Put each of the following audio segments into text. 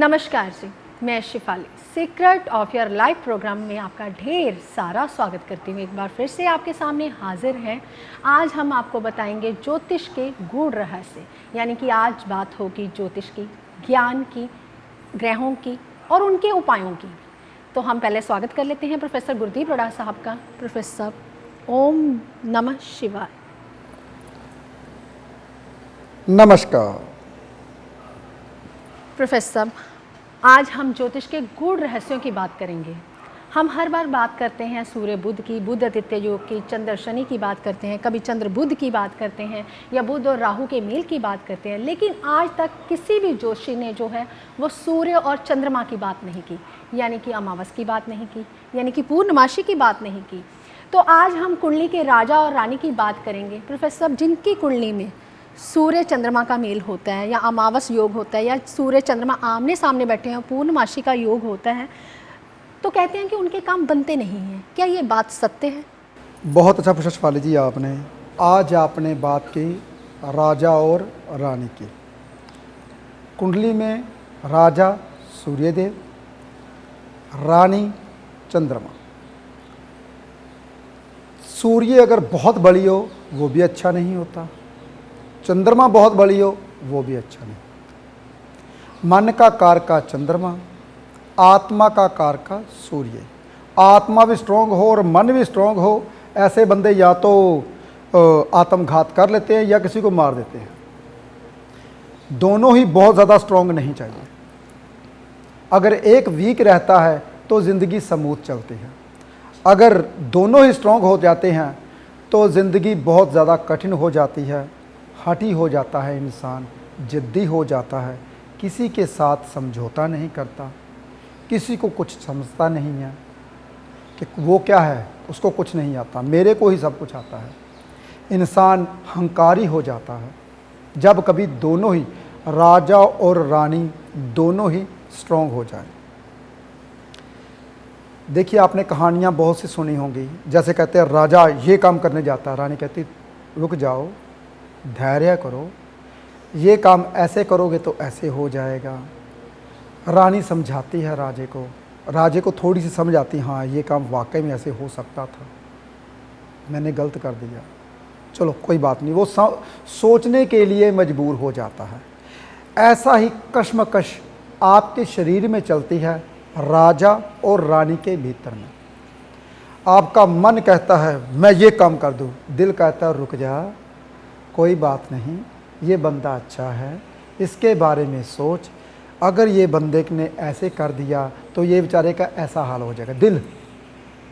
नमस्कार जी, मैं Shifali secret of your life program में आपका ढेर सारा स्वागत करती हूँ। एक बार फिर से आपके सामने हाजिर हैं। आज हम आपको बताएंगे ज्योतिष के गूढ़ रहस्य, यानी कि आज बात होगी ज्योतिष की, ज्ञान की, ग्रहों की और उनके उपायों की। तो हम पहले स्वागत कर लेते हैं प्रोफेसर गुरदीप रोड़ा साहब का। प्रोफेसर साहब, ओम नमः शिवाय। नमस्कार। प्रोफेसर साहब, आज हम ज्योतिष के गूढ़ रहस्यों की बात करेंगे। हम हर बार बात करते हैं सूर्य बुध की, बुध आदित्य योग की, चंद्र शनि की बात करते हैं, कभी चंद्र बुध की बात करते हैं या बुध और राहु के मेल की बात करते हैं, लेकिन आज तक किसी भी ज्योतिषी ने जो है वो सूर्य और चंद्रमा की बात नहीं की, यानी कि अमावस की बात नहीं की, यानी कि पूर्णमासी की बात नहीं की। तो आज हम कुंडली के राजा और रानी की बात करेंगे। प्रोफेसर साहब, जिनकी कुंडली में सूर्य चंद्रमा का मेल होता है या अमावस योग होता है या सूर्य चंद्रमा आमने सामने बैठे हैं, पूर्णमासी का योग होता है, तो कहते हैं कि उनके काम बनते नहीं हैं। क्या ये बात सत्य है? बहुत अच्छा पूछा शिफाली जी आपने। आज आपने बात की राजा और रानी की। कुंडली में राजा सूर्यदेव, रानी चंद्रमा। सूर्य अगर बहुत बड़ी हो वो भी अच्छा नहीं होता, चंद्रमा बहुत बड़ी हो वो भी अच्छा नहीं। मन का कारका चंद्रमा, आत्मा का कारका सूर्य। आत्मा भी स्ट्रोंग हो और मन भी स्ट्रोंग हो, ऐसे बंदे या तो आत्मघात कर लेते हैं या किसी को मार देते हैं। दोनों ही बहुत ज़्यादा स्ट्रोंग नहीं चाहिए। अगर एक वीक रहता है तो ज़िंदगी स्मूथ चलती है। अगर दोनों ही स्ट्रोंग हो जाते हैं तो ज़िंदगी बहुत ज़्यादा कठिन हो जाती है, हठी हो जाता है इंसान, जिद्दी हो जाता है, किसी के साथ समझौता नहीं करता, किसी को कुछ समझता नहीं है कि वो क्या है, उसको कुछ नहीं आता, मेरे को ही सब कुछ आता है। इंसान हंकारी हो जाता है जब कभी दोनों ही राजा और रानी दोनों ही स्ट्रोंग हो जाए। देखिए, आपने कहानियाँ बहुत सी सुनी होंगी, जैसे कहते हैं राजा ये काम करने जाता है, रानी कहती रुक जाओ, धैर्य करो, ये काम ऐसे करोगे तो ऐसे हो जाएगा। रानी समझाती है राजे को थोड़ी सी समझ आती, हाँ ये काम वाकई में ऐसे हो सकता था, मैंने गलत कर दिया, चलो कोई बात नहीं। वो सोचने के लिए मजबूर हो जाता है। ऐसा ही कश्मकश आपके शरीर में चलती है राजा और रानी के भीतर में। आपका मन कहता है मैं ये काम कर दूँ, दिल कहता है रुक जा, कोई बात नहीं, ये बंदा अच्छा है, इसके बारे में सोच, अगर ये बंदे ने ऐसे कर दिया तो ये बेचारे का ऐसा हाल हो जाएगा।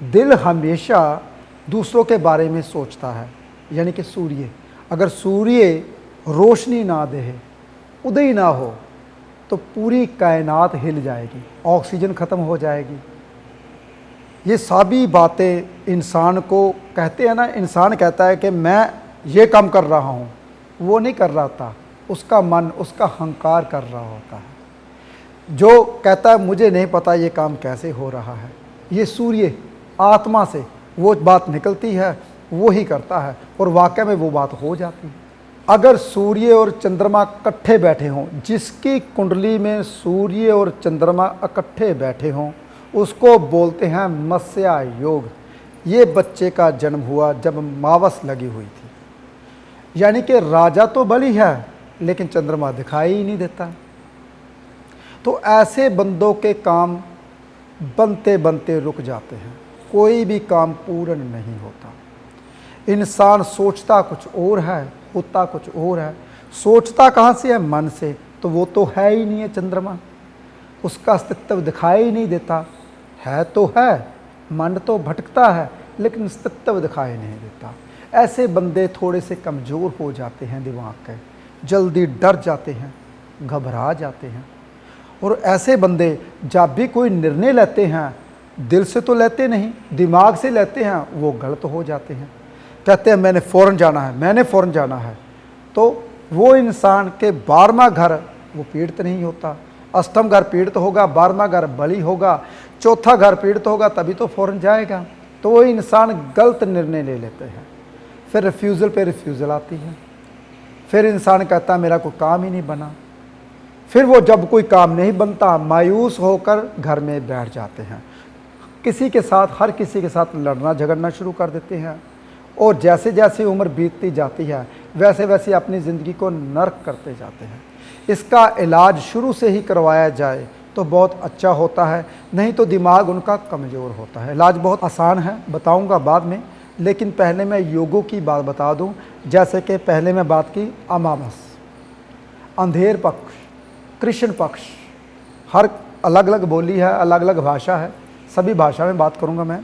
दिल हमेशा दूसरों के बारे में सोचता है, यानी कि सूर्य, अगर सूर्य रोशनी ना दे, उदय ना हो, तो पूरी कायनात हिल जाएगी, ऑक्सीजन ख़त्म हो जाएगी। ये सभी बातें इंसान को कहते हैं ना, इंसान कहता है कि मैं ये काम कर रहा हूँ, वो नहीं कर रहा होता, उसका मन, उसका हंकार कर रहा होता है। जो कहता है मुझे नहीं पता ये काम कैसे हो रहा है, ये सूर्य आत्मा से वो बात निकलती है, वो ही करता है और वाकई में वो बात हो जाती है। अगर सूर्य और चंद्रमा इकट्ठे बैठे हों, जिसकी कुंडली में सूर्य और चंद्रमा इकट्ठे बैठे हों, उसको बोलते हैं मत्स्य योग। ये बच्चे का जन्म हुआ जब अमावस लगी हुई थी, यानी कि राजा तो बली है लेकिन चंद्रमा दिखाई ही नहीं देता। तो ऐसे बंदों के काम बनते बनते रुक जाते हैं, कोई भी काम पूर्ण नहीं होता। इंसान सोचता कुछ और है, होता कुछ और है। सोचता कहाँ से है? मन से, तो वो तो है ही नहीं है चंद्रमा, उसका अस्तित्व दिखाई ही नहीं देता। है तो है, मन तो भटकता है लेकिन अस्तित्व दिखाई नहीं देता। ऐसे बंदे थोड़े से कमज़ोर हो जाते हैं दिमाग के, जल्दी डर जाते हैं, घबरा जाते हैं। और ऐसे बंदे जब भी कोई निर्णय लेते हैं, दिल से तो लेते नहीं, दिमाग से लेते हैं, वो गलत हो जाते हैं। कहते हैं मैंने फ़ौरन जाना है, तो वो इंसान के 12वां घर वो पीड़ित नहीं होता। अष्टम घर पीड़ित होगा, 12वां घर बली होगा, चौथा घर पीड़ित होगा, तभी तो फ़ौरन जाएगा। तो वो इंसान गलत निर्णय ले लेते हैं, फिर रिफ्यूज़ल पे रिफ्यूज़ल आती है, फिर इंसान कहता है मेरा कोई काम ही नहीं बना, फिर वो जब कोई काम नहीं बनता मायूस होकर घर में बैठ जाते हैं, किसी के साथ, हर किसी के साथ लड़ना झगड़ना शुरू कर देते हैं, और जैसे जैसे उम्र बीतती जाती है वैसे वैसे अपनी ज़िंदगी को नर्क करते जाते हैं। इसका इलाज शुरू से ही करवाया जाए तो बहुत अच्छा होता है, नहीं तो दिमाग उनका कमज़ोर होता है। इलाज बहुत आसान है, बताऊंगा बाद में, लेकिन पहले मैं योगों की बात बता दूं। जैसे कि पहले मैं बात की अमावस, अंधेर पक्ष, कृष्ण पक्ष, हर अलग अलग बोली है, अलग अलग भाषा है, सभी भाषा में बात करूंगा मैं।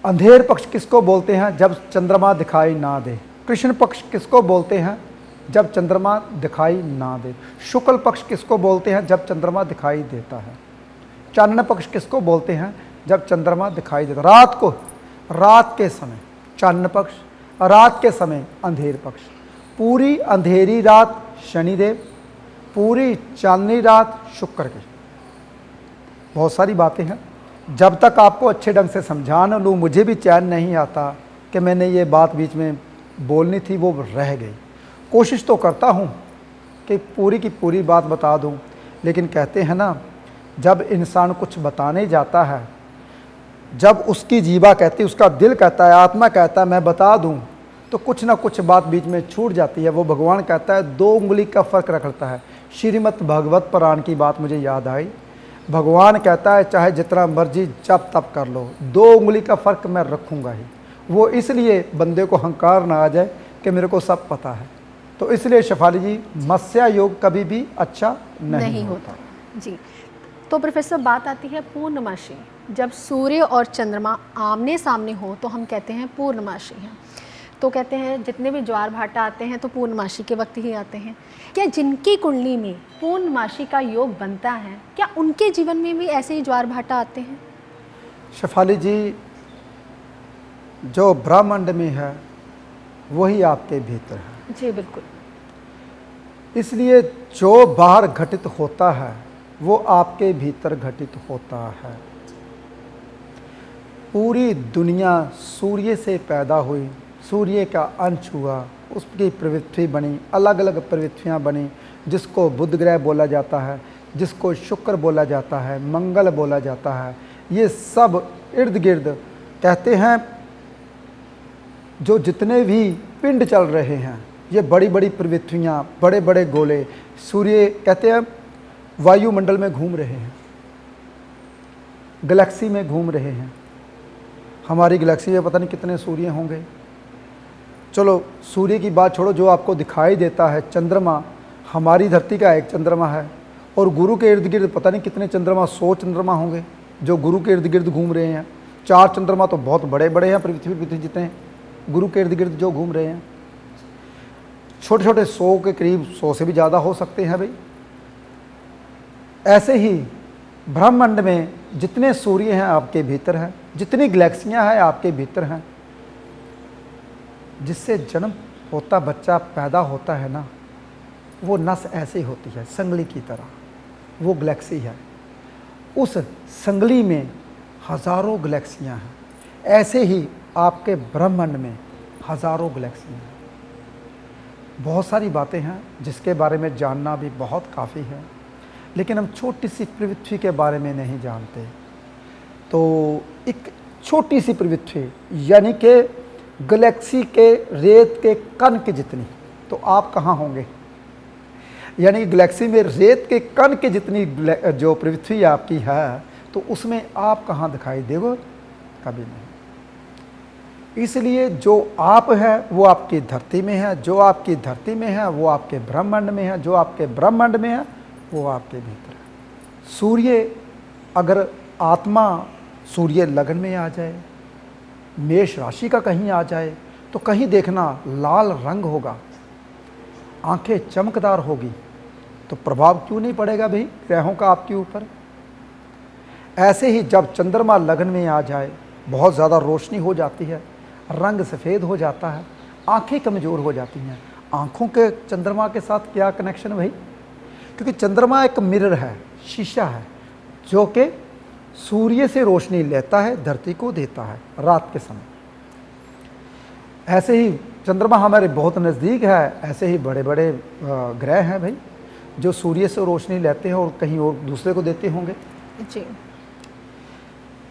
अंधेर पक्ष किसको बोलते हैं? जब चंद्रमा दिखाई ना दे। कृष्ण पक्ष किसको बोलते हैं? जब चंद्रमा दिखाई ना दे। शुक्ल पक्ष किसको बोलते हैं? जब चंद्रमा दिखाई देता है। चानन पक्ष किसको बोलते हैं? जब चंद्रमा दिखाई देता। रात को, रात के समय चानन पक्ष, रात के समय अंधेर पक्ष। पूरी अंधेरी रात शनिदेव, पूरी चांदनी रात शुक्र की। बहुत सारी बातें हैं, जब तक आपको अच्छे ढंग से समझा न लूँ मुझे भी चैन नहीं आता कि मैंने ये बात बीच में बोलनी थी वो रह गई। कोशिश तो करता हूँ कि पूरी की पूरी बात बता दूँ, लेकिन कहते हैं ना, जब इंसान कुछ बताने जाता है, जब उसकी जीवा कहती, उसका दिल कहता है, आत्मा कहता है मैं बता दूँ, तो कुछ ना कुछ बात बीच में छूट जाती है। वो भगवान कहता है 2 उंगली का फ़र्क रखता है। श्रीमद् भागवत पुराण की बात मुझे याद आई। भगवान कहता है चाहे जितना मर्जी जब तब कर लो, 2 उंगली का फ़र्क मैं रखूँगा ही। वो इसलिए बंदे को अहंकार ना आ जाए कि मेरे को सब पता है। तो इसलिए शेफाली जी, मत्स्य योग कभी भी अच्छा नहीं होता जी। तो प्रोफेसर, बात आती है पूर्णमासी। जब सूर्य और चंद्रमा आमने सामने हो तो हम कहते हैं पूर्णमासी हैं। तो कहते हैं जितने भी ज्वार भाटा आते हैं तो पूर्णमासी के वक्त ही आते हैं। क्या जिनकी कुंडली में पूर्णमासी का योग बनता है, क्या उनके जीवन में भी ऐसे ही ज्वार भाटा आते हैं? शेफाली जी, जो ब्रह्मांड में है वही आपके भीतर है। जी बिल्कुल। इसलिए जो बाहर घटित होता है वो आपके भीतर घटित होता है। पूरी दुनिया सूर्य से पैदा हुई, सूर्य का अंश हुआ, उसकी पृथ्वी बनी, अलग अलग पृथ्वियाँ बनी, जिसको बुध ग्रह बोला जाता है, जिसको शुक्र बोला जाता है, मंगल बोला जाता है। ये सब इर्द गिर्द कहते हैं जो जितने भी पिंड चल रहे हैं, ये बड़ी बड़ी पृथ्वियाँ, बड़े बड़े गोले, सूर्य कहते हैं वायुमंडल में घूम रहे हैं, गैलेक्सी में घूम रहे हैं। हमारी गैलेक्सी में पता नहीं कितने सूर्य होंगे। चलो सूर्य की बात छोड़ो, जो आपको दिखाई देता है चंद्रमा, हमारी धरती का एक चंद्रमा है, और गुरु के इर्द गिर्द पता नहीं कितने चंद्रमा, 100 चंद्रमा होंगे जो गुरु के इर्द गिर्द घूम रहे हैं। 4 चंद्रमा तो बहुत बड़े बड़े हैं, पृथ्वी जितने गुरु के इर्द गिर्द जो घूम रहे हैं। छोटे छोटे 100 के करीब, 100 से भी ज़्यादा हो सकते हैं भाई। ऐसे ही ब्रह्मांड में जितने सूर्य हैं आपके भीतर हैं, जितनी गैलेक्सियां हैं आपके भीतर हैं। जिससे जन्म होता बच्चा पैदा होता है ना, वो नस ऐसी होती है संगली की तरह, वो गैलेक्सी है। उस संगली में हज़ारों गैलेक्सियां हैं। ऐसे ही आपके ब्रह्मांड में हज़ारों गैलेक्सियां हैं। बहुत सारी बातें हैं जिसके बारे में जानना भी बहुत काफ़ी है, लेकिन हम छोटी सी पृथ्वी के बारे में नहीं जानते। तो एक छोटी सी पृथ्वी यानी कि गैलेक्सी के रेत के कण के जितनी, तो आप कहाँ होंगे? यानी गैलेक्सी में रेत के कण के जितनी जो पृथ्वी आपकी है, तो उसमें आप कहाँ दिखाई देगा? कभी नहीं। इसलिए जो आप है वो आपकी धरती में है, जो आपकी धरती में है वो आपके ब्रह्मांड में है, जो आपके ब्रह्मांड में है वो आपके भीतर है। सूर्य, अगर आत्मा सूर्य लगन में आ जाए, मेष राशि का कहीं आ जाए, तो कहीं देखना लाल रंग होगा, आंखें चमकदार होगी, तो प्रभाव क्यों नहीं पड़ेगा भाई ग्रहों का आपके ऊपर? ऐसे ही जब चंद्रमा लगन में आ जाए, बहुत ज़्यादा रोशनी हो जाती है, रंग सफ़ेद हो जाता है, आंखें कमज़ोर हो जाती हैं। आंखों के चंद्रमा के साथ क्या कनेक्शन भाई? क्योंकि चंद्रमा एक मिरर है, शीशा है, जो कि सूर्य से रोशनी लेता है, धरती को देता है रात के समय। ऐसे ही चंद्रमा हमारे बहुत नज़दीक है, ऐसे ही बड़े बड़े ग्रह हैं भाई, जो सूर्य से रोशनी लेते हैं और कहीं और दूसरे को देते होंगे। जी।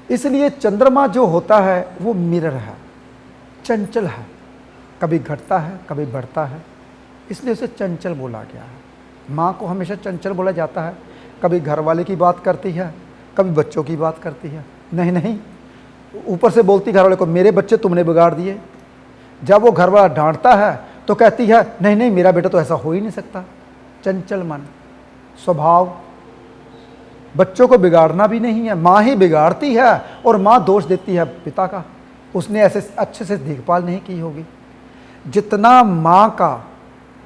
इसलिए चंद्रमा जो होता है वो मिरर है, चंचल है, कभी घटता है कभी बढ़ता है, इसलिए उसे चंचल बोला गया है। माँ को हमेशा चंचल बोला जाता है, कभी घर वाले की बात करती है कभी बच्चों की बात करती है, नहीं नहीं ऊपर से बोलती घर वाले को मेरे बच्चे तुमने बिगाड़ दिए। जब वो घर वाला डांटता है तो कहती है नहीं नहीं मेरा बेटा तो ऐसा हो ही नहीं सकता। चंचल मन स्वभाव, बच्चों को बिगाड़ना भी नहीं है, माँ ही बिगाड़ती है और माँ दोष देती है पिता का, उसने ऐसे अच्छे से देखभाल नहीं की होगी। जितना माँ का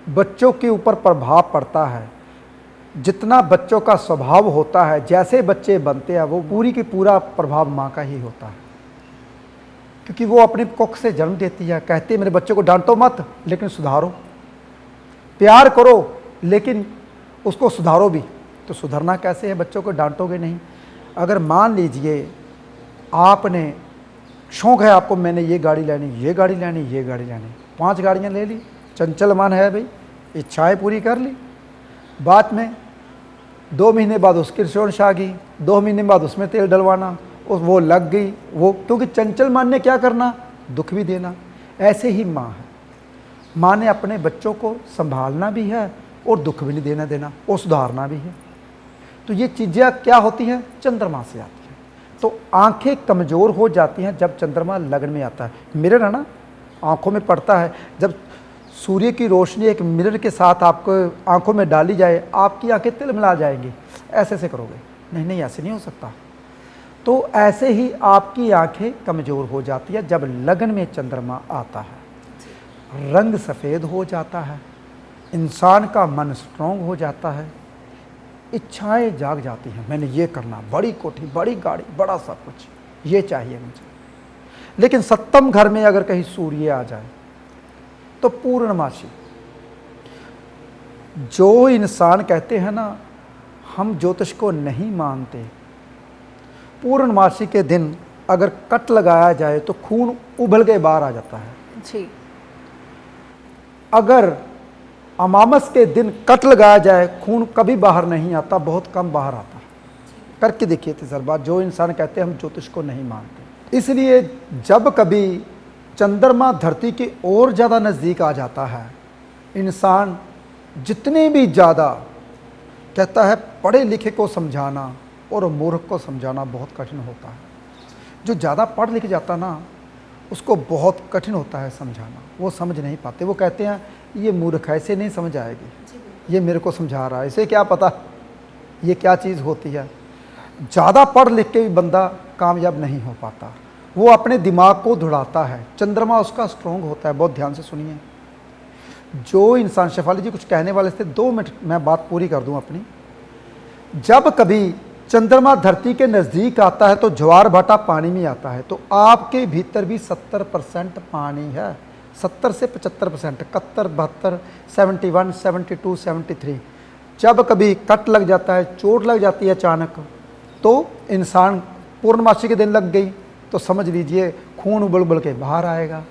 बच्चों के ऊपर प्रभाव पड़ता है, जितना बच्चों का स्वभाव होता है, जैसे बच्चे बनते हैं वो पूरी की पूरा प्रभाव माँ का ही होता है, क्योंकि वो अपने कोख से जन्म देती है। कहती है मेरे बच्चों को डांटो मत लेकिन सुधारो, प्यार करो लेकिन उसको सुधारो भी। तो सुधरना कैसे है, बच्चों को डांटोगे नहीं। अगर मान लीजिए आपने शौक है आपको मैंने ये गाड़ी लेनी ये गाड़ी लेनी ये गाड़ी लेनी, 5 गाड़ियाँ ले ली, चंचल मन है भाई, इच्छाएं पूरी कर ली। बाद में 2 महीने बाद उसकी रिसोर्स आ गई, 2 महीने बाद उसमें तेल डलवाना, वो लग गई, वो क्योंकि चंचल मन ने क्या करना, दुख भी देना। ऐसे ही माँ है, माँ ने अपने बच्चों को संभालना भी है और दुख भी नहीं देना देना और सुधारना भी है। तो ये चीज़ें क्या होती हैं, चंद्रमा से आती हैं। तो आंखें कमज़ोर हो जाती हैं जब चंद्रमा लगन में आता है। मिरर है ना, आंखों में पड़ता है। जब सूर्य की रोशनी एक मिरर के साथ आपको आंखों में डाली जाए, आपकी आंखें तिलमिला जाएंगी। ऐसे से करोगे, नहीं नहीं ऐसे नहीं हो सकता। तो ऐसे ही आपकी आंखें कमज़ोर हो जाती है जब लगन में चंद्रमा आता है। रंग सफ़ेद हो जाता है, इंसान का मन स्ट्रॉन्ग हो जाता है, इच्छाएं जाग जाती हैं, मैंने ये करना, बड़ी कोठी बड़ी गाड़ी बड़ा सब कुछ ये चाहिए मुझे। लेकिन सप्तम घर में अगर कहीं सूर्य आ जाए तो पूर्णमासी, जो इंसान कहते हैं ना हम ज्योतिष को नहीं मानते, पूर्णमासी के दिन अगर कट लगाया जाए तो खून उबल के बाहर आ जाता है जी। अगर अमावस के दिन कट लगाया जाए खून कभी बाहर नहीं आता, बहुत कम बाहर आता है। करके देखिए तजर्बा, जो इंसान कहते हैं हम ज्योतिष को नहीं मानते। इसलिए जब कभी चंद्रमा धरती के और ज़्यादा नज़दीक आ जाता है, इंसान जितने भी ज़्यादा कहता है पढ़े लिखे को समझाना और मूर्ख को समझाना बहुत कठिन होता है। जो ज़्यादा पढ़ लिख जाता ना उसको बहुत कठिन होता है समझाना, वो समझ नहीं पाते। वो कहते हैं ये मूर्ख ऐसे नहीं समझ आएगी, ये मेरे को समझा रहा है, इसे क्या पता ये क्या चीज़ होती है। ज़्यादा पढ़ लिख के भी बंदा कामयाब नहीं हो पाता, वो अपने दिमाग को दौड़ाता है। चंद्रमा उसका स्ट्रॉन्ग होता है। बहुत ध्यान से सुनिए, जो इंसान, शेफाली जी कुछ कहने वाले थे, 2 मिनट मैं बात पूरी कर दूं अपनी। जब कभी चंद्रमा धरती के नज़दीक आता है तो ज्वार भाटा पानी में आता है, तो आपके भीतर भी 70% पानी है, 70 से 75%, 71, 72, 71, 72, 73। जब कभी कट लग जाता है, चोट लग जाती है अचानक, तो इंसान पूर्णमासी के दिन लग गई तो समझ लीजिए खून उबल उबल के बाहर आएगा,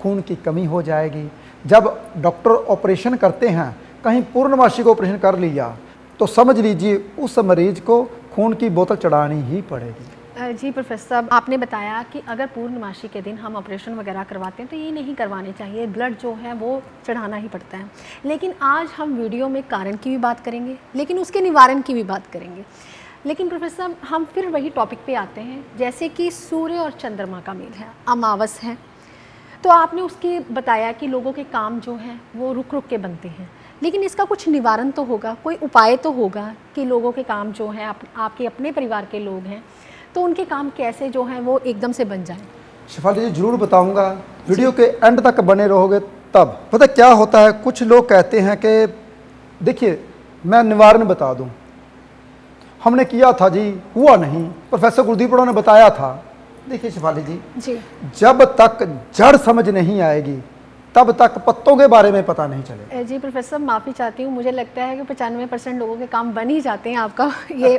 खून की कमी हो जाएगी। जब डॉक्टर ऑपरेशन करते हैं, कहीं पूर्णमासी को ऑपरेशन कर लिया तो समझ लीजिए उस मरीज को खून की बोतल चढ़ानी ही पड़ेगी। जी प्रोफेसर साहब, आपने बताया कि अगर पूर्णमासी के दिन हम ऑपरेशन वगैरह करवाते हैं तो ये नहीं करवाने चाहिए, ब्लड जो है वो चढ़ाना ही पड़ता है। लेकिन आज हम वीडियो में कारण की भी बात करेंगे, लेकिन उसके निवारण की भी बात करेंगे। लेकिन प्रोफेसर साहब हम फिर वही टॉपिक पे आते हैं, जैसे कि सूर्य और चंद्रमा का मेल है, अमावस है, तो आपने उसकी बताया कि लोगों के काम जो हैं वो रुक रुक के बनते हैं, लेकिन इसका कुछ निवारण तो होगा, कोई उपाय तो होगा कि लोगों के काम जो हैं, आपके अपने परिवार के लोग हैं तो उनके काम कैसे जो हैं वो एकदम से बन जाएं। शेफाली जी ज़रूर बताऊंगा, वीडियो के एंड तक बने रहोगे तब। पता क्या होता है, कुछ लोग कहते हैं कि देखिए मैं निवारण बता दूं, हमने किया था जी हुआ नहीं, प्रोफेसर गुरदीप ने बताया था। देखिए शेफाली जी, जब तक जड़ समझ नहीं आएगी तब तक पत्तों के बारे में पता नहीं चलेगा। जी प्रोफेसर माफ़ी चाहती हूँ, मुझे लगता है कि 95% लोगों के काम बन ही जाते हैं आपका ये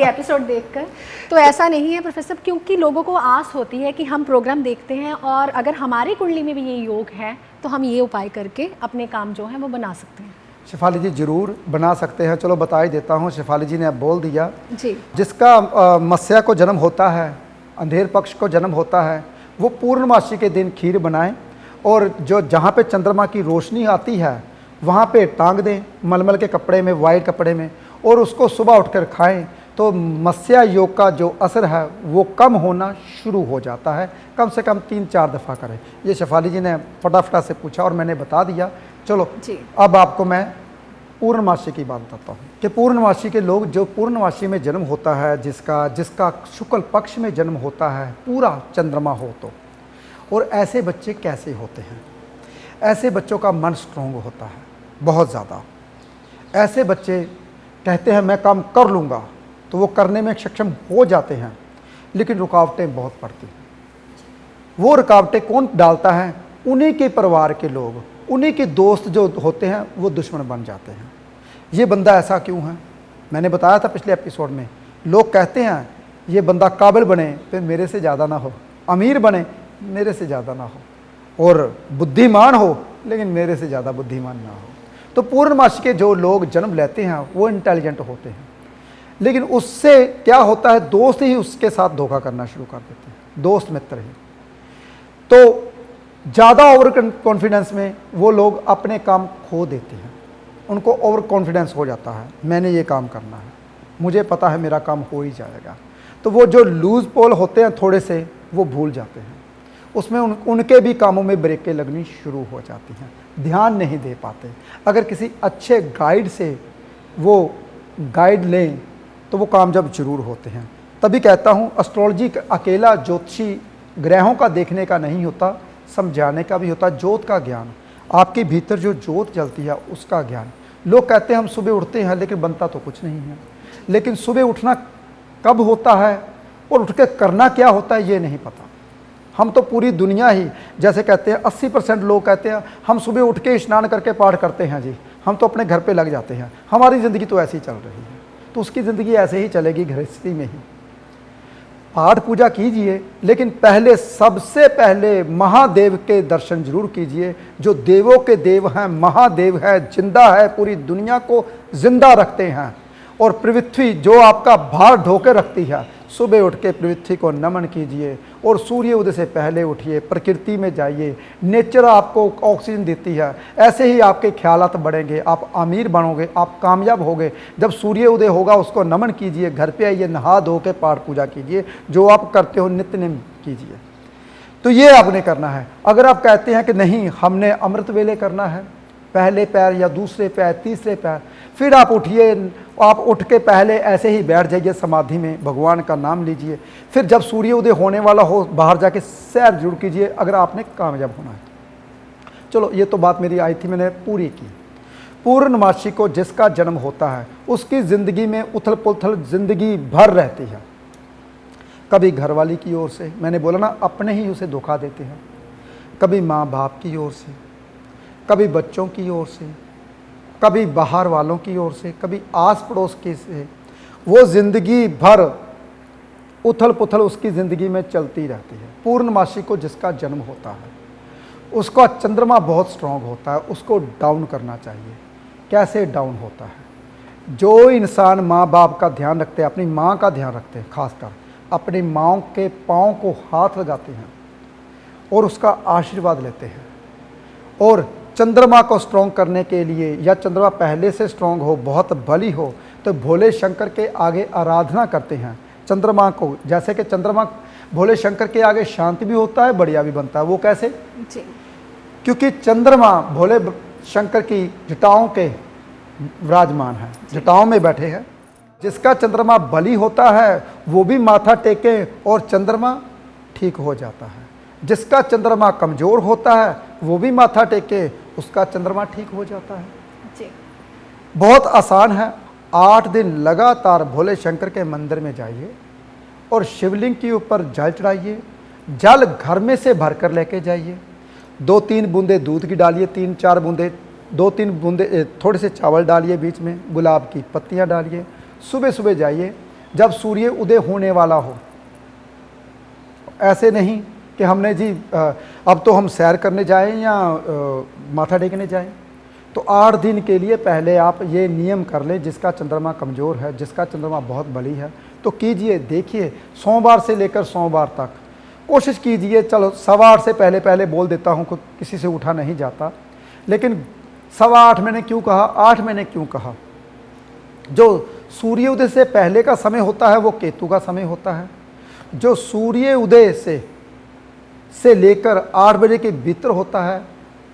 एपिसोड देखकर। तो ऐसा नहीं है प्रोफेसर, क्योंकि लोगों को आस होती है कि हम प्रोग्राम देखते हैं और अगर हमारी कुंडली में भी ये योग है तो हम ये उपाय करके अपने काम जो है वो बना सकते हैं। शेफाली जी जरूर बना सकते हैं, चलो बता ही देता हूँ। शेफाली जी ने अब बोल दिया। जी जिसका मत्स्य को जन्म होता है, अंधेर पक्ष को जन्म होता है, वो पूर्णमासी के दिन खीर बनाएं और जो जहाँ पे चंद्रमा की रोशनी आती है वहाँ पे टांग दें मलमल के कपड़े में, वाइट कपड़े में, और उसको सुबह उठकर खाएं तो मत्स्य योग का जो असर है वो कम होना शुरू हो जाता है। कम से कम 3-4 दफ़ा करें। ये शेफाली जी ने फटाफटा से पूछा और मैंने बता दिया। चलो जी। अब आपको मैं पूर्णमासी की बात बताता हूँ कि पूर्णमासी के लोग, जो पूर्णमासी में जन्म होता है, जिसका शुक्ल पक्ष में जन्म होता है, पूरा चंद्रमा हो तो, और ऐसे बच्चे कैसे होते हैं? ऐसे बच्चों का मन स्ट्रोंग होता है बहुत ज़्यादा। ऐसे बच्चे कहते हैं मैं काम कर लूँगा, तो वो करने में सक्षम हो जाते हैं, लेकिन रुकावटें बहुत पड़ती हैं। वो रुकावटें कौन डालता है? उन्हीं के परिवार के लोग, उन्हीं के दोस्त जो होते हैं वो दुश्मन बन जाते हैं। ये बंदा ऐसा क्यों है? मैंने बताया था पिछले एपिसोड में, लोग कहते हैं ये बंदा काबिल बने फिर मेरे से ज़्यादा ना हो, अमीर बने मेरे से ज़्यादा ना हो, और बुद्धिमान हो लेकिन मेरे से ज़्यादा बुद्धिमान ना हो। तो पूर्णमासी के जो लोग जन्म लेते हैं वो इंटेलिजेंट होते हैं, लेकिन उससे क्या होता है, दोस्त ही उसके साथ धोखा करना शुरू कर देते हैं, दोस्त मित्र ही। तो ज़्यादा ओवर कॉन्फिडेंस में वो लोग अपने काम खो देते हैं। उनको ओवर कॉन्फिडेंस हो जाता है, मैंने ये काम करना है, मुझे पता है मेरा काम हो ही जाएगा। तो वो जो लूज पोल होते हैं थोड़े से, वो भूल जाते हैं, उसमें उनके भी कामों में ब्रेकें लगनी शुरू हो जाती हैं, ध्यान नहीं दे पाते। अगर किसी अच्छे गाइड से वो गाइड लें तो वो कामयाब जरूर होते हैं। तभी कहता हूँ एस्ट्रोलॉजी अकेला ज्योतिषी ग्रहों का देखने का नहीं होता, समझाने का भी होता। ज्योत का ज्ञान, आपके भीतर जो ज्योत जलती है उसका ज्ञान। लोग कहते हैं हम सुबह उठते हैं लेकिन बनता तो कुछ नहीं है। लेकिन सुबह उठना कब होता है और उठ के करना क्या होता है ये नहीं पता। हम तो पूरी दुनिया ही, जैसे कहते हैं 80% लोग कहते हैं हम सुबह उठ के स्नान करके पाठ करते हैं जी, हम तो अपने घर पे लग जाते हैं, हमारी ज़िंदगी तो ऐसी चल रही है। तो उसकी ज़िंदगी ऐसे ही चलेगी गृहस्थी में ही। पाठ पूजा कीजिए, लेकिन पहले, सबसे पहले महादेव के दर्शन जरूर कीजिए, जो देवों के देव हैं, महादेव है, जिंदा है, पूरी दुनिया को जिंदा रखते हैं। और पृथ्वी जो आपका भार ढोके रखती है, सुबह उठ के पृथ्वी को नमन कीजिए और सूर्य उदय से पहले उठिए, प्रकृति में जाइए। नेचर आपको ऑक्सीजन देती है, ऐसे ही आपके ख्यालात बढ़ेंगे, आप अमीर बनोगे, आप कामयाब होगे। जब सूर्य उदय होगा उसको नमन कीजिए, घर पे आइए, नहा धो के पाठ पूजा कीजिए, जो आप करते हो नित्य नेम कीजिए। तो ये आपने करना है। अगर आप कहते हैं कि नहीं हमने अमृत वेले करना है, पहले पैर या दूसरे पैर, तीसरे पैर, फिर आप उठिए, आप उठ के पहले ऐसे ही बैठ जाइए समाधि में, भगवान का नाम लीजिए। फिर जब सूर्य उदय होने वाला हो बाहर जाके सैर जरूर कीजिए, अगर आपने कामयाब होना है। चलो ये तो बात मेरी आई थी, मैंने पूरी की। पूर्णमासी को जिसका जन्म होता है उसकी ज़िंदगी में उथल पुथल ज़िंदगी भर रहती है। कभी घरवाली की ओर से, मैंने बोला ना अपने ही उसे धोखा देते हैं, कभी माँ बाप की ओर से, कभी बच्चों की ओर से, कभी बाहर वालों की ओर से, कभी आस पड़ोस की से। वो ज़िंदगी भर उथल पुथल उसकी ज़िंदगी में चलती रहती है। पूर्णमासी को जिसका जन्म होता है उसका चंद्रमा बहुत स्ट्रांग होता है, उसको डाउन करना चाहिए। कैसे डाउन होता है? जो इंसान माँ बाप का ध्यान रखते हैं, अपनी माँ का ध्यान रखते हैं, खासकर अपनी माँ के पाँव को हाथ लगाते हैं और उसका आशीर्वाद लेते हैं, और चंद्रमा को स्ट्रॉन्ग करने के लिए, या चंद्रमा पहले से स्ट्रॉन्ग हो, बहुत बली हो, तो भोले शंकर के आगे आराधना करते हैं चंद्रमा को। जैसे कि चंद्रमा भोले शंकर के आगे शांति भी होता है, बढ़िया भी बनता है। वो कैसे? जी। क्योंकि चंद्रमा भोले शंकर की जटाओं के विराजमान है, जटाओं में बैठे हैं। जिसका चंद्रमा बली होता है वो भी माथा टेके और चंद्रमा ठीक हो जाता है। जिसका चंद्रमा कमज़ोर होता है वो भी माथा टेके, उसका चंद्रमा ठीक हो जाता है। जी। बहुत आसान है। 8 दिन लगातार भोले शंकर के मंदिर में जाइए और शिवलिंग के ऊपर जल चढ़ाइए। जल घर में से भर कर लेके जाइए। 2-3 बूंदे दूध की डालिए, 3-4 बूंदे, 2-3 बूंदे थोड़े से चावल डालिए, बीच में गुलाब की पत्तियां डालिए। सुबह सुबह जाइए जब सूर्य उदय होने वाला हो। ऐसे नहीं कि हमने जी अब तो हम सैर करने जाएं या माथा टेकने जाएं। तो 8 दिन के लिए पहले आप ये नियम कर लें, जिसका चंद्रमा कमज़ोर है, जिसका चंद्रमा बहुत बली है, तो कीजिए। देखिए सोमवार से लेकर सोमवार तक कोशिश कीजिए। चलो 8:15 से पहले पहले बोल देता हूँ, किसी से उठा नहीं जाता, लेकिन 8:15 मैंने क्यों कहा, 8 मैंने क्यों कहा? जो सूर्योदय से पहले का समय होता है वो केतु का समय होता है। जो सूर्योदय से लेकर 8 बजे के भीतर होता है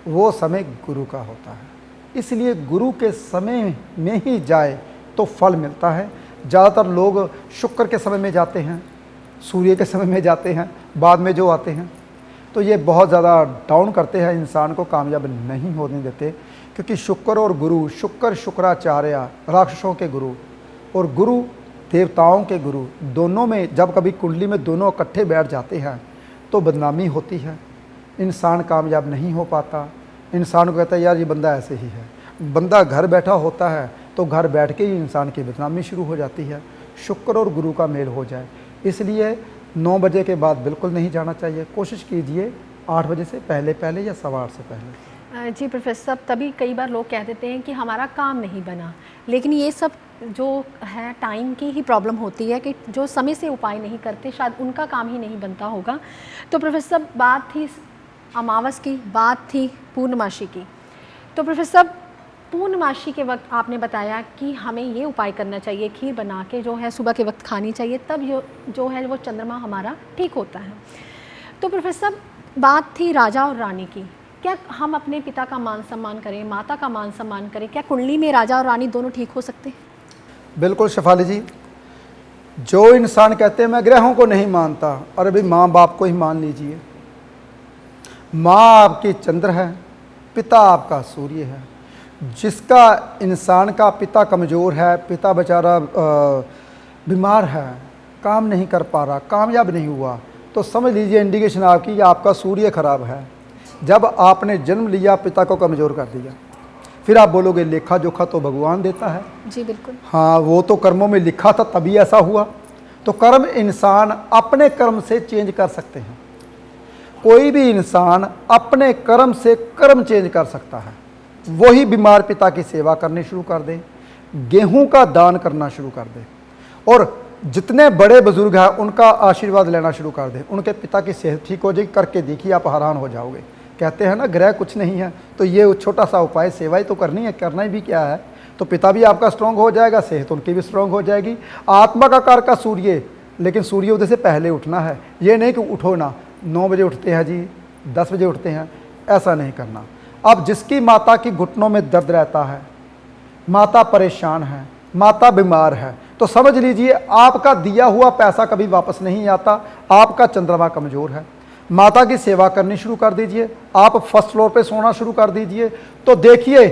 वो समय गुरु का होता है। इसलिए गुरु के समय में ही जाए तो फल मिलता है। ज़्यादातर लोग शुक्र के समय में जाते हैं, सूर्य के समय में जाते हैं, बाद में जो आते हैं, तो ये बहुत ज़्यादा डाउन करते हैं, इंसान को कामयाब नहीं होने देते। क्योंकि शुक्र और गुरु, शुक्र शुक्राचार्य राक्षसों के गुरु और गुरु देवताओं के गुरु, दोनों में जब कभी कुंडली में दोनों इकट्ठे बैठ जाते हैं तो बदनामी होती है, इंसान कामयाब नहीं हो पाता। इंसान को कहता है यार ये बंदा ऐसे ही है। बंदा घर बैठा होता है तो घर बैठ के ही इंसान की बदनामी शुरू हो जाती है। शुक्र और गुरु का मेल हो जाए, इसलिए 9 बजे के बाद बिल्कुल नहीं जाना चाहिए। कोशिश कीजिए 8 बजे से पहले पहले या 8:15 से पहले। जी प्रोफेसर साहब, तभी कई बार लोग कह देते हैं कि हमारा काम नहीं बना, लेकिन ये सब जो है टाइम की ही प्रॉब्लम होती है कि जो समय से उपाय नहीं करते, शायद उनका काम ही नहीं बनता होगा। तो प्रोफेसर साहब, बात थी अमावस की, बात थी पूर्णमासी की। तो प्रोफेसर साहब, पूर्णमासी के वक्त आपने बताया कि हमें ये उपाय करना चाहिए, खीर बना के जो है सुबह के वक्त खानी चाहिए, तब जो है वो चंद्रमा हमारा ठीक होता है। तो प्रोफेसर साहब, बात थी राजा और रानी की। क्या हम अपने पिता का मान सम्मान करें, माता का मान सम्मान करें? क्या कुंडली में राजा और रानी दोनों ठीक हो सकते हैं? बिल्कुल शेफाली जी। जो इंसान कहते हैं मैं ग्रहों को नहीं मानता, और अभी माँ बाप को ही मान लीजिए। माँ आपकी चंद्र है, पिता आपका सूर्य है। जिसका इंसान का पिता कमज़ोर है, पिता बेचारा बीमार है, काम नहीं कर पा रहा, कामयाब नहीं हुआ, तो समझ लीजिए इंडिकेशन आपकी आपका सूर्य खराब है। जब आपने जन्म लिया पिता को कमज़ोर कर दिया, फिर आप बोलोगे लेखा जोखा तो भगवान देता है। जी बिल्कुल। हाँ, वो तो कर्मों में लिखा था तभी ऐसा हुआ। तो कर्म इंसान अपने कर्म से चेंज कर सकते हैं। कोई भी इंसान अपने कर्म से कर्म चेंज कर सकता है। वही बीमार पिता की सेवा करनी शुरू कर दे, गेहूं का दान करना शुरू कर दे, और जितने बड़े बुजुर्ग हैं उनका आशीर्वाद लेना शुरू कर दे, उनके पिता की सेहत ठीक हो जाएगी। करके देखिए, आप हैरान हो जाओगे। कहते हैं ना ग्रह कुछ नहीं है, तो ये छोटा सा उपाय, सेवा ही तो करनी है, करना ही भी क्या है। तो पिता भी आपका स्ट्रांग हो जाएगा, सेहत उनकी भी स्ट्रांग हो जाएगी। आत्मा का कार का सूर्य, लेकिन सूर्योदय से पहले उठना है। ये नहीं कि उठो ना, 9 बजे उठते हैं जी, 10 बजे उठते हैं, ऐसा नहीं करना। अब जिसकी माता की घुटनों में दर्द रहता है, माता परेशान है, माता बीमार है, तो समझ लीजिए आपका दिया हुआ पैसा कभी वापस नहीं आता। आपका चंद्रमा कमज़ोर है। माता की सेवा करनी शुरू कर दीजिए, आप फर्स्ट फ्लोर पे सोना शुरू कर दीजिए, तो देखिए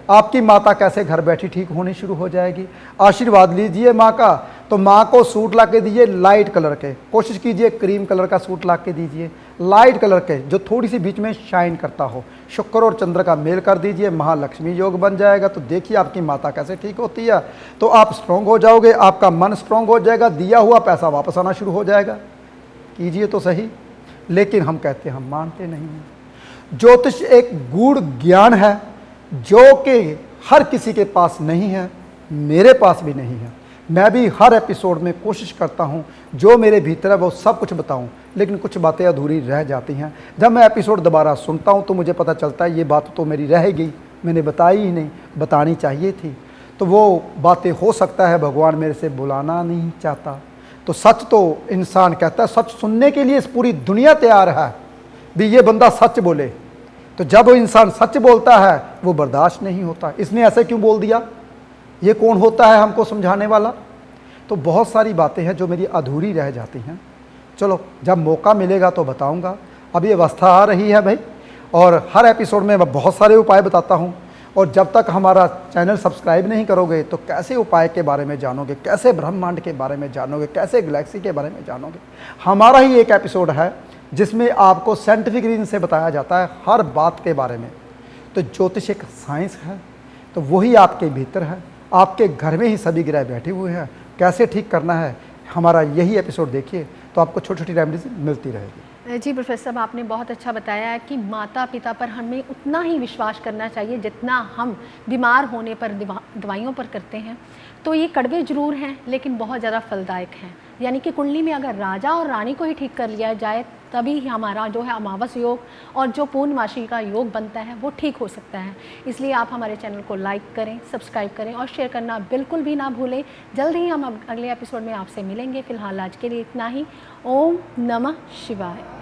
आपकी माता कैसे घर बैठी ठीक होनी शुरू हो जाएगी। आशीर्वाद लीजिए माँ का, तो माँ को सूट ला के दीजिए लाइट कलर के, कोशिश कीजिए क्रीम कलर का सूट ला के दीजिए, लाइट कलर के, जो थोड़ी सी बीच में शाइन करता हो। शुक्र और चंद्र का मेल कर दीजिए, महालक्ष्मी योग बन जाएगा। तो देखिए आपकी माता कैसे ठीक होती है, तो आप स्ट्रांग हो जाओगे, आपका मन स्ट्रांग हो जाएगा, दिया हुआ पैसा वापस आना शुरू हो जाएगा। कीजिए तो सही। लेकिन हम कहते हैं हम मानते नहीं हैं। ज्योतिष एक गूढ़ ज्ञान है जो कि हर किसी के पास नहीं है, मेरे पास भी नहीं है। मैं भी हर एपिसोड में कोशिश करता हूं जो मेरे भीतर है वो सब कुछ बताऊं, लेकिन कुछ बातें अधूरी रह जाती हैं। जब मैं एपिसोड दोबारा सुनता हूं तो मुझे पता चलता है ये बात तो मेरी रह गई, मैंने बताई ही नहीं, बतानी चाहिए थी। तो वो बातें हो सकता है भगवान मेरे से बुलाना नहीं चाहता। तो सच तो इंसान कहता है, सच सुनने के लिए पूरी दुनिया तैयार है भी ये बंदा सच बोले। तो जब वो इंसान सच बोलता है वो बर्दाश्त नहीं होता, इसने ऐसे क्यों बोल दिया, ये कौन होता है हमको समझाने वाला। तो बहुत सारी बातें हैं जो मेरी अधूरी रह जाती हैं। चलो जब मौका मिलेगा तो बताऊंगा। अभी अवस्था आ रही है भाई, और हर एपिसोड में मैं बहुत सारे उपाय बताता हूं। और जब तक हमारा चैनल सब्सक्राइब नहीं करोगे तो कैसे उपाय के बारे में जानोगे, कैसे ब्रह्मांड के बारे में जानोगे, कैसे गैलेक्सी के बारे में जानोगे। हमारा ही एक एपिसोड है जिसमें आपको साइंटिफिक रीजन से बताया जाता है हर बात के बारे में। तो ज्योतिष एक साइंस है, तो वही आपके भीतर है, आपके घर में ही सभी ग्रह बैठे हुए हैं। कैसे ठीक करना है, हमारा यही एपिसोड देखिए तो आपको छोटी छोटी रेमेडीज मिलती रहेगी। जी प्रोफेसर साहब, आपने बहुत अच्छा बताया है कि माता पिता पर हमें उतना ही विश्वास करना चाहिए जितना हम बीमार होने पर दवाइयों पर करते हैं। तो ये कड़वे ज़रूर हैं लेकिन बहुत ज़्यादा फलदायक हैं। यानी कि कुंडली में अगर राजा और रानी को ही ठीक कर लिया जाए तभी हमारा जो है अमावस योग और जो पूर्णमासी का योग बनता है वो ठीक हो सकता है। इसलिए आप हमारे चैनल को लाइक करें, सब्सक्राइब करें और शेयर करना बिल्कुल भी ना भूलें। जल्द ही हम अगले एपिसोड में आपसे मिलेंगे। फ़िलहाल आज के लिए इतना ही। ओम नमः शिवाय।